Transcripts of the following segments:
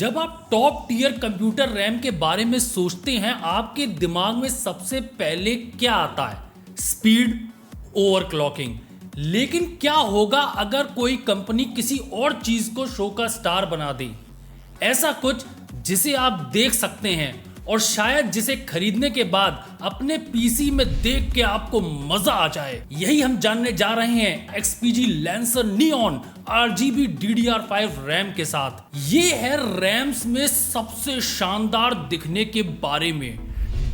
जब आप top tier computer RAM के बारे में सोचते हैं आपके दिमाग में सबसे पहले क्या आता है? Speed, overclocking. लेकिन क्या होगा अगर कोई कंपनी किसी और चीज को शो का स्टार बना दे? ऐसा कुछ जिसे आप देख सकते हैं और शायद जिसे खरीदने के बाद अपने पीसी में देख के आपको मजा आ जाए। यही हम जानने जा रहे हैं XPG Lancer Neon RGB DDR5 RAM के साथ। ये है रैम्स में सबसे शानदार दिखने के बारे में।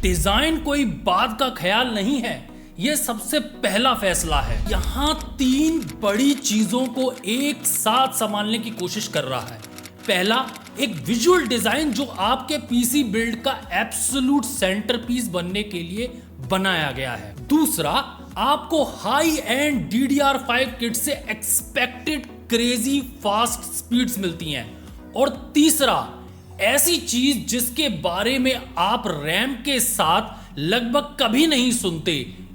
डिजाइन कोई बात का ख्याल नहीं है, यह सबसे पहला फैसला है। यहाँ 3 बड़ी चीजों को एक साथ संभालने की कोशिश कर रहा है। पहला, एक विजुअल डिजाइन जो आपके पीसी बिल्ड का एब्सोल्यूट सेंटरपीस बनने के लिए बनाया गया है। दूसरा, आपको हाई एंड DDR5 किट से एक्सपेक्टेड क्रेजी फास्ट स्पीड्स मिलती हैं। और तीसरा, ऐसी चीज जिसके बारे में आप रैम के साथ लगभग कभी नहीं सुनते,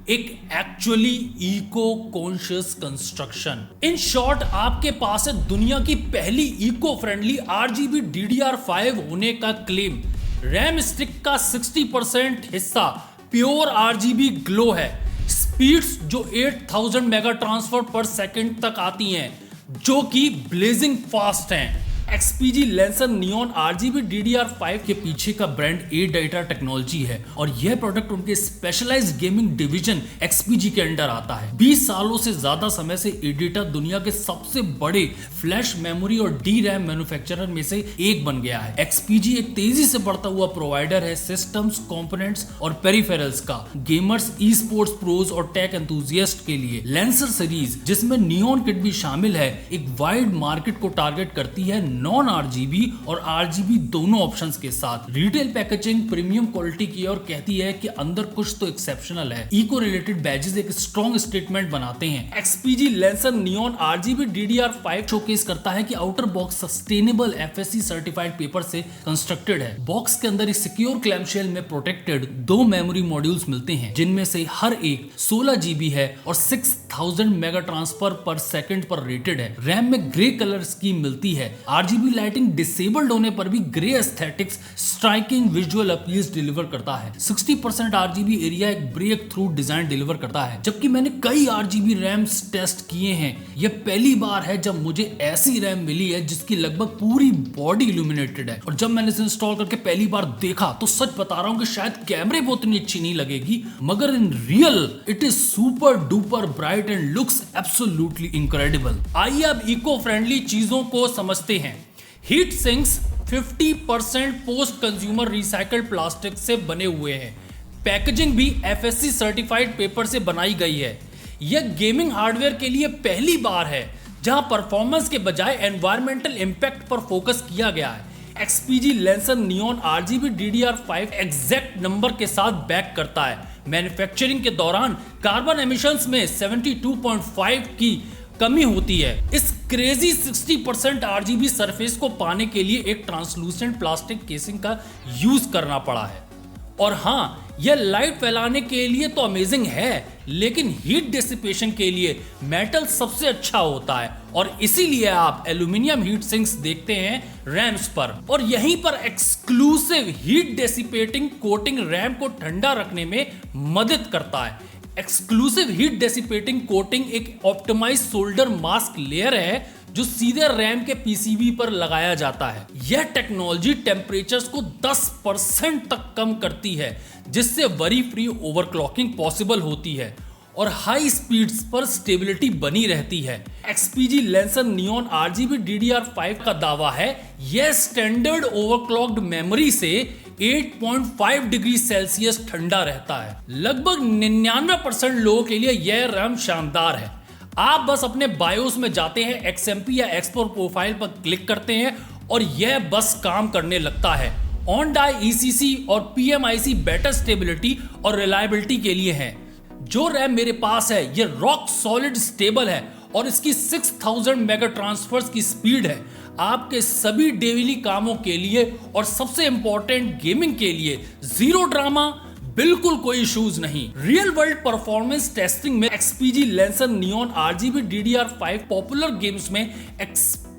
एक actually eco conscious construction. In short, आपके पास है दुनिया की पहली इको फ्रेंडली RGB DDR5 होने का क्लेम। रैम स्टिक का 60% हिस्सा प्योर RGB ग्लो है। स्पीड्स जो 8000 मेगा ट्रांसफर पर सेकंड तक आती हैं, जो कि ब्लेजिंग फास्ट हैं। XPG Lancer Neon RGB DDR5 के पीछे का ब्रांड ADATA टेक्नोलॉजी है और यह प्रोडक्ट उनके स्पेशलाइज्ड गेमिंग डिवीजन XPG के अंडर आता है। 20 सालों से ज्यादा समय से ADATA दुनिया के सबसे बड़े फ्लैश मेमोरी और DRAM मैन्युफैक्चरर में से एक बन गया है। XPG एक तेजी से बढ़ता हुआ प्रोवाइडर है सिस्टम्स, कंपोनेंट्स और पेरिफेरल्स का गेमर्स, ई स्पोर्ट्स प्रोज और टेक एंथुसियास्ट के लिए। Lancer सीरीज, जिसमें नियॉन किट भी शामिल है, एक वाइड मार्केट को टारगेट करती है नॉन RGB और RGB दोनों ऑप्शंस के साथ। रिटेल पैकेजिंग प्रीमियम क्वालिटी की और कहती है कि अंदर कुछ तो एक्सेप्शनल है। इको रिलेटेड बैजेस एक स्ट्रॉन्ग स्टेटमेंट बनाते हैं। XPG Lancer Neon RGB DDR5 showcase करता है कि outer box sustainable FSC certified paper से कंस्ट्रक्टेड है। बॉक्स के अंदर एक सिक्योर क्लैम्पशेल में प्रोटेक्टेड 2 मेमोरी मॉड्यूल्स मिलते हैं, जिनमें से हर एक 16 GB है और 6000 मेगा ट्रांसफर पर सेकंड पर रेटेड है। रैम में ग्रे कलर स्कीम मिलती है। RGB लाइटिंग डिसेबल्ड होने पर भी grey aesthetics striking visual appeals deliver करता है। 60% RGB एरिया एक ब्रेक थ्रू डिजाइन डिलीवर करता है। जबकि मैंने कई RGB रैम्स टेस्ट किए हैं, यह पहली बार है जब मुझे ऐसी रैम मिली है जिसकी लगभग पूरी बॉडी इल्यूमिनेटेड है। और जब मैंने इसे इंस्टॉल करके पहली बार देखा तो सच बता रहा हूं कि शायद कैमरे में उतनी अच्छी नहीं लगेगी, मगर in real it is super duper bright and looks absolutely incredible. आइए अब इको फ्रेंडली चीजों को समझते हैं। Heat sinks 50% post consumer recycled plastic से बने हुए हैं। पैकेजिंग भी FSC सर्टिफाइड पेपर से बनाई गई है। यह गेमिंग हार्डवेयर के लिए पहली बार है जहां परफॉर्मेंस के बजाय एनवायरमेंटल इंपैक्ट पर फोकस किया गया है। XPG Lancer Neon RGB DDR5 exact number के साथ बैक करता है। मैन्युफैक्चरिंग के दौरान कार्बन एमिशंस में 72.5 की कमी होती है। इस क्रेजी 60% RGB सरफेस को पाने के लिए एक ट्रांसलूसेंट प्लास्टिक केसिंग का यूज करना पड़ा है। और हाँ, यह लाइट फैलाने के लिए तो अमेजिंग है, लेकिन हीट डिसिपेशन के लिए मेटल सबसे अच्छा होता है और इसीलिए आप एल्यूमिनियम हीट सिंक्स देखते हैं रैम्स पर। और यहीं पर exclusive heat dissipating coating RAM को ठंडा रखने में मदद करता है। एक्सक्लूसिव हीट डिसिपेटिंग कोटिंग एक ऑप्टिमाइज सोल्डर मास्क लेयर है जो सीधे रैम के PCB पर लगाया जाता है। यह टेक्नोलॉजी टेम्परेचर्स को 10% तक कम करती है, जिससे वरी फ्री ओवरक्लॉकिंग पॉसिबल होती है और हाई स्पीड्स पर स्टेबिलिटी बनी रहती है। XPG Lancer Neon RGB DDR5 का दावा है यह स्टैंडर्ड ओवरक्लॉक्ड मेमोरी से 8.5 डिग्री सेल्सियस ठंडा रहता है। लगभग 99% लोगों के लिए यह रैम शानदार है। आप बस अपने बायोस में जाते हैं, XMP या एक्सपोर्ट प्रोफाइल पर क्लिक करते हैं और यह बस काम करने लगता है। ऑन डाई ECC और PMIC बेटर स्टेबिलिटी और रिलायबिलिटी के लिए है। जो रैम मेरे पास है यह रॉक सॉलिड स्टेबल है और इसकी 6000 मेगा ट्रांसफर्स की स्पीड है। आपके सभी डेली कामों के लिए और सबसे इंपॉर्टेंट गेमिंग के लिए जीरो ड्रामा, बिल्कुल कोई इश्यूज नहीं। रियल वर्ल्ड परफॉर्मेंस टेस्टिंग में XPG Lancer Neon RGB DDR5 popular games में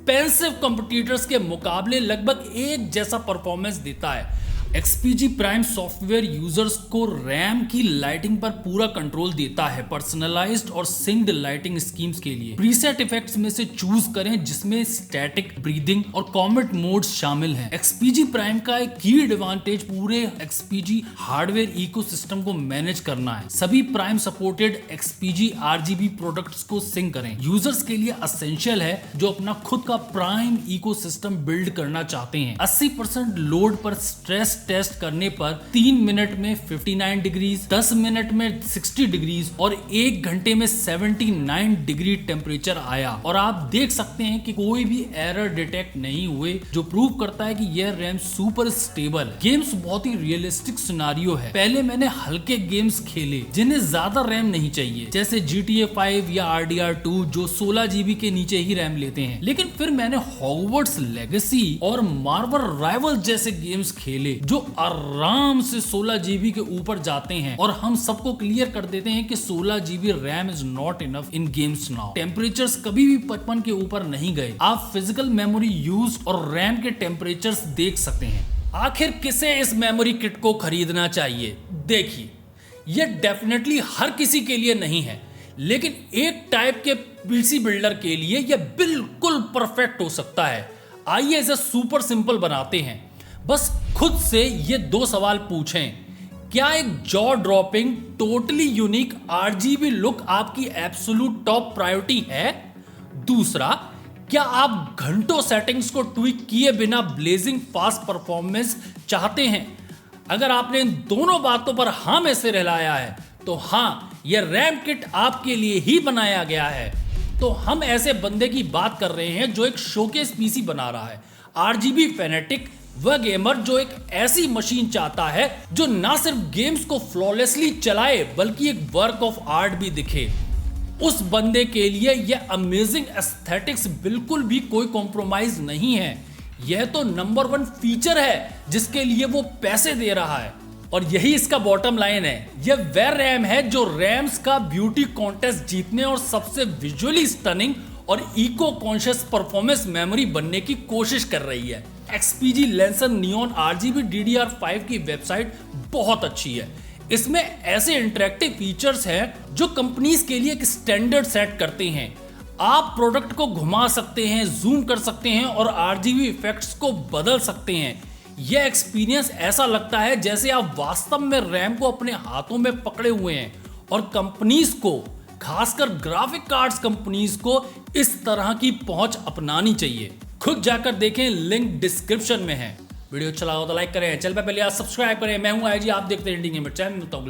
एक्सपेंसिव कंपटीटर्स के मुकाबले लगभग एक जैसा परफॉर्मेंस देता है। XPG प्राइम सॉफ्टवेयर यूजर्स को रैम की लाइटिंग पर पूरा कंट्रोल देता है। पर्सनलाइज्ड और सिंक्ड लाइटिंग स्कीम्स के लिए प्रीसेट इफेक्ट्स में से चूज करें जिसमें स्टैटिक, ब्रीदिंग और कॉमेट मोड्स शामिल हैं। XPG प्राइम का एक की एडवांटेज पूरे XPG हार्डवेयर इकोसिस्टम को मैनेज करना है। सभी prime supported XPG RGB products को सिंक करें। यूजर्स के लिए असेंशियल है जो अपना खुद का प्राइम इकोसिस्टम बिल्ड करना चाहते हैं। 80% लोड पर स्ट्रेस टेस्ट करने पर 3 मिनट में 59 डिग्रीज, 10 मिनट में 60 डिग्रीज और 1 घंटे में 79 डिग्री टेम्परेचर आया। और आप देख सकते हैं कि कोई भी एरर डिटेक्ट नहीं हुए, जो प्रूव करता है कि यह रैम सुपर स्टेबल है। गेम्स बहुत ही रियलिस्टिक सिनेरियो है। पहले मैंने हल्के गेम्स खेले जिन्हें ज्यादा रैम नहीं चाहिए, जैसे GTA 5 या RDR2 जो 16 GB के नीचे ही रैम लेते हैं। लेकिन फिर मैंने हॉगवर्ट्स लेगेसी और मार्वल राइवल जैसे गेम्स खेले जो आराम से 16 GB के ऊपर जाते हैं, और हम सबको क्लियर कर देते हैं कि 16 GB RAM is not enough in games now. Temperatures कभी भी 55 के ऊपर नहीं गए। आप फिजिकल मेमोरी यूज और रैम के टेम्परेचर्स देख सकते हैं। आखिर किसे इस मेमोरी किट को खरीदना चाहिए? देखिए, यह डेफिनेटली हर किसी के लिए नहीं है, लेकिन एक टाइप के पीसी बिल्डर के लिए यह बिल्कुल परफेक्ट हो सकता है। आइए इसे सुपर सिंपल बनाते हैं। बस खुद से ये 2 सवाल पूछें। क्या एक jaw dropping totally unique RGB look आपकी एब्सोल्यूट टॉप प्रायोरिटी है? दूसरा, क्या आप घंटों सेटिंग्स को ट्विक किए बिना ब्लेजिंग फास्ट परफॉर्मेंस चाहते हैं? अगर आपने इन दोनों बातों पर हाँ में से रहलाया है तो हाँ, यह रैम किट आपके लिए ही बनाया गया है। तो हम ऐसे बंदे की बात कर रहे हैं जो एक शोकेस पीसी बना रहा है। RGB फैनेटिक, वह गेमर जो एक ऐसी मशीन चाहता है जो ना सिर्फ गेम्स को फ्लॉलेसली चलाए बल्कि एक वर्क ऑफ आर्ट भी दिखे। उस बंदे के लिए यह अमेजिंग एस्थेटिक्स बिल्कुल भी कोई कॉम्प्रोमाइज नहीं है। यह तो नंबर 1 फीचर है जिसके लिए वो पैसे दे रहा है, और यही इसका बॉटम लाइन है। यह वह रैम है जो रैम्स का ब्यूटी कॉन्टेस्ट जीतने और सबसे विजुअली स्टनिंग और इको कॉन्शियस परफॉर्मेंस मेमोरी बनने की कोशिश कर रही है। XPG lancer neon RGB DDR5 की वेबसाइट बहुत अच्छी है। इसमें ऐसे इंटरेक्टिव फीचर्स हैं जो कंपनीज के लिए एक स्टैंडर्ड सेट करते हैं। आप प्रोडक्ट को घुमा सकते हैं, जूम कर सकते हैं और RGB इफेक्ट्स को बदल सकते हैं। यह एक्सपीरियंस ऐसा लगता है जैसे आप वास्तव में रैम को अपने हाथों में पकड़े हुए हैं। और कंपनीज को, खासकर ग्राफिक कार्ड्स कंपनीज को, इस तरह की पहुंच अपनानी चाहिए। खुद जाकर देखें, लिंक डिस्क्रिप्शन में है। वीडियो अच्छा लगा तो लाइक करें, चैनल पर पहले सब्सक्राइब करें। मैं हूं IG, आप देखते हैं इंडियन गेमर चैनल।